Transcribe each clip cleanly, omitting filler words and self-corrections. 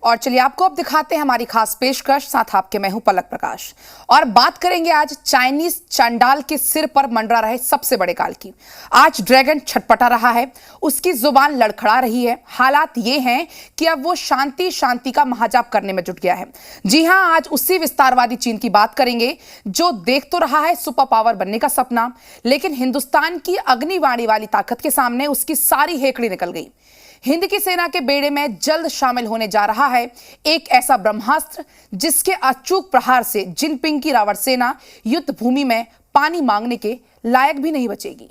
और चलिए आपको अब दिखाते हैं हमारी खास पेशकश। साथ आपके मैं हूं पलक प्रकाश और बात करेंगे आज चाइनीज चांडाल के सिर पर मंडरा रहे सबसे बड़े काल की। आज ड्रैगन छटपटा रहा है, उसकी जुबान लड़खड़ा रही है। हालात ये हैं कि अब वो शांति शांति का महाजाप करने में जुट गया है। जी हां, आज उसी विस्तारवादी चीन की बात करेंगे जो देख तो रहा है सुपर पावर बनने का सपना, लेकिन हिंदुस्तान की अग्निवाणी वाली ताकत के सामने उसकी सारी हेकड़ी निकल गई। हिंद की सेना के बेड़े में जल्द शामिल होने जा रहा है एक ऐसा ब्रह्मास्त्र जिसके अचूक प्रहार से जिनपिंग की रावण सेना युद्ध भूमि में पानी मांगने के लायक भी नहीं बचेगी।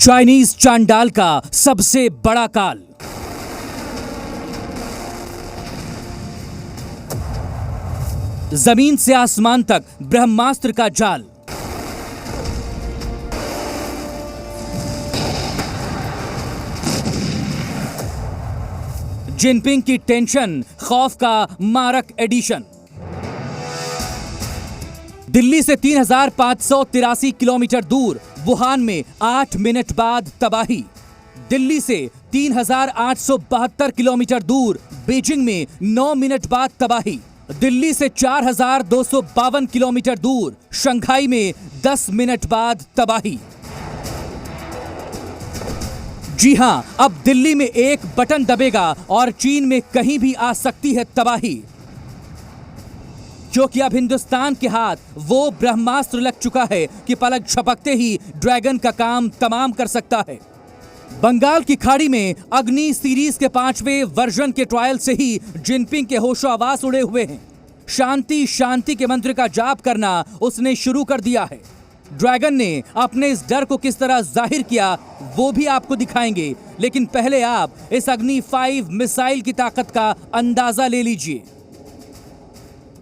चाइनीज चांडाल का सबसे बड़ा काल। जमीन से आसमान तक ब्रह्मास्त्र का जाल। जिनपिंग की टेंशन, खौफ का मारक एडिशन। दिल्ली से 3,583 किलोमीटर दूर वुहान में 8 मिनट बाद तबाही। दिल्ली से 3,872 किलोमीटर दूर बीजिंग में 9 मिनट बाद तबाही। दिल्ली से 4,252 किलोमीटर दूर शंघाई में 10 मिनट बाद तबाही। जी हां, अब दिल्ली में एक बटन दबेगा और चीन में कहीं भी आ सकती है तबाही, क्योंकि अब हिंदुस्तान के हाथ वो ब्रह्मास्त्र लग चुका है कि पलक झपकते ही ड्रैगन का काम तमाम कर सकता है। बंगाल की खाड़ी में अग्नि सीरीज के 5वें वर्जन के ट्रायल से ही जिनपिंग के होशो-हवास उड़े हुए हैं। शांति शांति के मंत्र का जाप करना उसने शुरू कर दिया है। ड्रैगन ने अपने इस डर को किस तरह जाहिर किया वो भी आपको दिखाएंगे, लेकिन पहले आप इस अग्नि 5 मिसाइल की ताकत का अंदाजा ले लीजिए।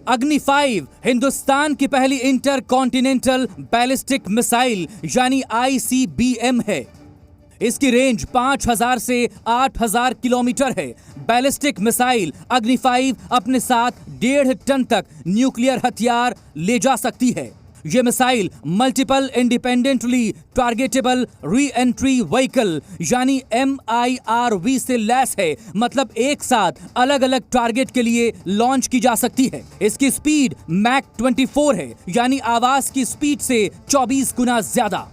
अग्नि 5 हिंदुस्तान की पहली इंटर कॉन्टिनेंटल बैलिस्टिक मिसाइल यानी ICBM है। इसकी रेंज 5,000 से 8,000 किलोमीटर है। बैलिस्टिक मिसाइल अग्नि 5 अपने साथ 1.5 टन तक न्यूक्लियर हथियार ले जा सकती है। यह missile multiple independently targetable re entry vehicle यानी MIRV से लैस है, मतलब एक साथ अलग अलग टारगेट के लिए लॉन्च की जा सकती है। इसकी स्पीड मैक 24 है, यानी आवाज की स्पीड से 24 गुना ज्यादा।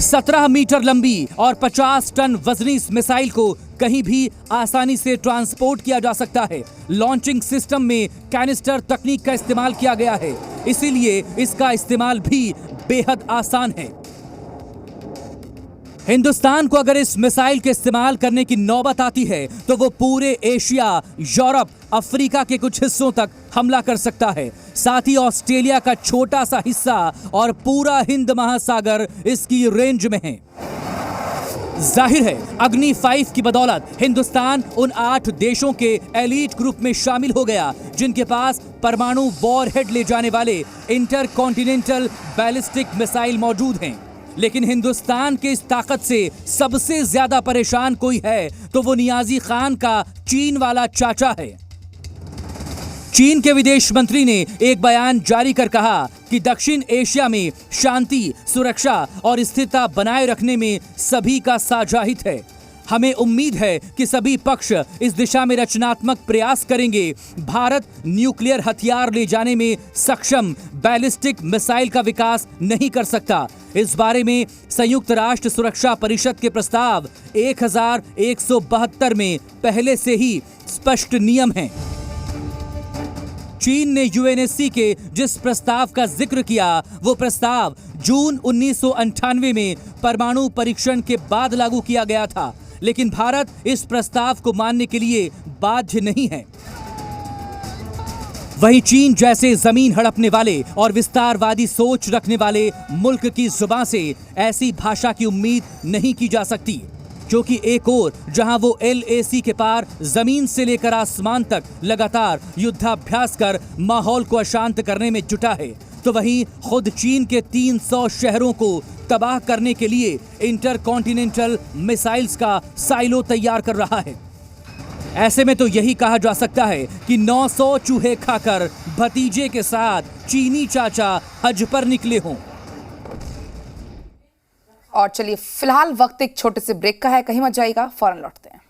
17 मीटर लंबी और 50 टन वजनी इस मिसाइल को कहीं भी आसानी से ट्रांसपोर्ट किया जा सकता है। लॉन्चिंग सिस्टम में कैनिस्टर तकनीक का इस्तेमाल किया गया है, इसीलिए इसका इस्तेमाल भी बेहद आसान है। हिंदुस्तान को अगर इस मिसाइल के इस्तेमाल करने की नौबत आती है तो वो पूरे एशिया, यूरोप, अफ्रीका के कुछ हिस्सों तक हमला कर सकता है। साथ ही ऑस्ट्रेलिया का छोटा सा हिस्सा और पूरा हिंद महासागर इसकी रेंज में है। जाहिर है अग्नि 5 की बदौलत हिंदुस्तान उन 8 देशों के एलीट ग्रुप में शामिल हो गया जिनके पास परमाणु वॉरहेड ले जाने वाले इंटर कॉन्टिनेंटल बैलिस्टिक मिसाइल मौजूद हैं। लेकिन हिंदुस्तान के इस ताकत से सबसे ज्यादा परेशान कोई है तो वो नियाजी खान का चीन वाला चाचा है। चीन के विदेश मंत्री ने एक बयान जारी कर कहा कि दक्षिण एशिया में शांति, सुरक्षा और स्थिरता बनाए रखने में सभी का साझा हित है। हमें उम्मीद है कि सभी पक्ष इस दिशा में रचनात्मक प्रयास करेंगे। भारत न्यूक्लियर हथियार ले जाने में सक्षम बैलिस्टिक मिसाइल का विकास नहीं कर सकता। इस बारे में संयुक्त राष्ट्र सुरक्षा परिषद के प्रस्ताव 1172 में पहले से ही स्पष्ट नियम हैं। चीन ने UNSC के जिस प्रस्ताव का जिक्र किया वो प्रस्ताव जून 1998 में परमाणु परीक्षण के बाद लागू किया गया था, लेकिन भारत इस प्रस्ताव को मानने के लिए बाध्य नहीं है। वहीं चीन जैसे जमीन हड़पने वाले और विस्तारवादी सोच रखने वाले मुल्क की जुबान से ऐसी भाषा की उम्मीद नहीं की जा सकती, क्योंकि एक और जहां वो LAC के पार जमीन से लेकर आसमान तक लगातार युद्धाभ्यास कर माहौल को अशांत करने में जुटा है, तो वहीं खुद चीन के 300 शहरों को तबाह करने के लिए इंटरकॉन्टिनेंटल मिसाइल्स का साइलो तैयार कर रहा है। ऐसे में तो यही कहा जा सकता है कि 900 चूहे खाकर भतीजे के साथ चीनी चाचा हज पर निकले हों। और चलिए फिलहाल वक्त एक छोटे से ब्रेक का है, कहीं मत जाइएगा, फौरन लौटते हैं।